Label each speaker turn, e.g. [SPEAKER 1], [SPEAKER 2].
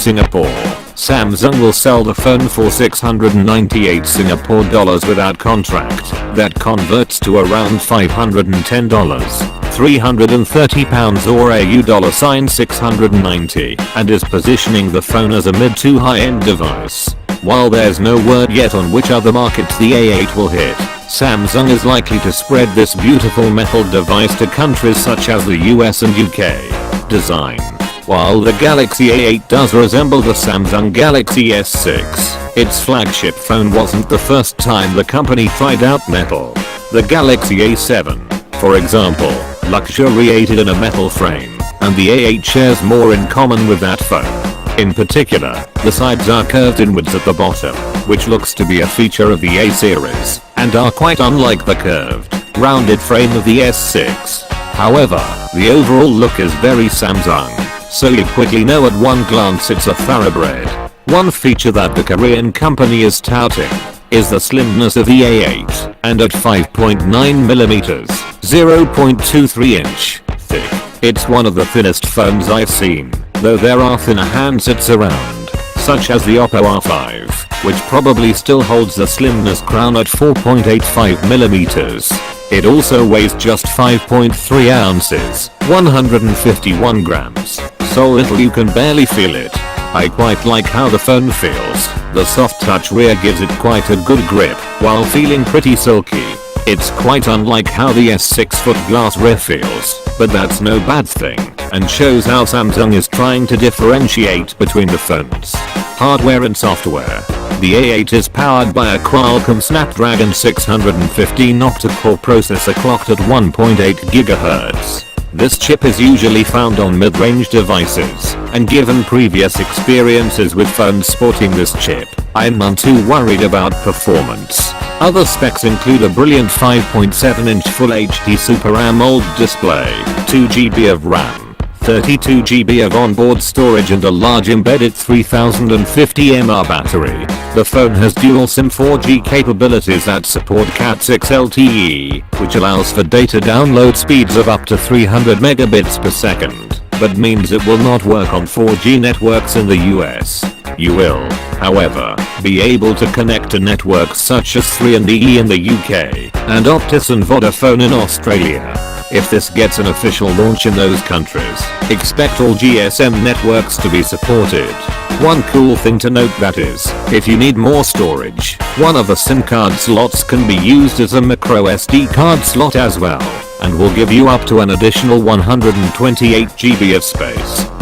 [SPEAKER 1] Singapore. Samsung will sell the phone for 698 Singapore dollars without contract. That converts to around $510. 330 pounds or $690, and is positioning the phone as a mid to high-end device. While there's no word yet on which other markets the A8 will hit, Samsung is likely to spread this beautiful metal device to countries such as the US and UK. Design. While the Galaxy A8 does resemble the Samsung Galaxy S6, its flagship phone wasn't the first time the company tried out metal. The Galaxy A7, for example, luxuriated in a metal frame, and the A8 shares more in common with that phone. In particular, the sides are curved inwards at the bottom, which looks to be a feature of the A series, and are quite unlike the curved, rounded frame of the S6. However, the overall look is very Samsung, so you quickly know at one glance it's a thoroughbred. One feature that the Korean company is touting is the slimness of the A8, and at 5.9mm, 0.23 inch thick, it's one of the thinnest phones I've seen, though there are thinner handsets around, such as the Oppo R5, which probably still holds the slimness crown at 4.85mm. It also weighs just 5.3 ounces, 151 grams, so little you can barely feel it. I quite like how the phone feels. The soft touch rear gives it quite a good grip, while feeling pretty silky. It's quite unlike how the S6 foot glass rear feels, but that's no bad thing, and shows how Samsung is trying to differentiate between the phones. Hardware and software. The A8 is powered by a Qualcomm Snapdragon 615 octa-core processor clocked at 1.8 GHz. This chip is usually found on mid-range devices, and given previous experiences with phones sporting this chip, I'm not too worried about performance. Other specs include a brilliant 5.7-inch Full HD Super AMOLED display, 2GB of RAM, 32GB of onboard storage and a large embedded 3050 mAh battery. The phone has dual SIM 4G capabilities that support Cat6 LTE, which allows for data download speeds of up to 300 megabits per second, but means it will not work on 4G networks in the US. You will, however, be able to connect to networks such as 3&E in the UK, and Optus and Vodafone in Australia. If this gets an official launch in those countries, expect all GSM networks to be supported. One cool thing to note that is, if you need more storage, one of the SIM card slots can be used as a microSD card slot as well, and will give you up to an additional 128GB of space.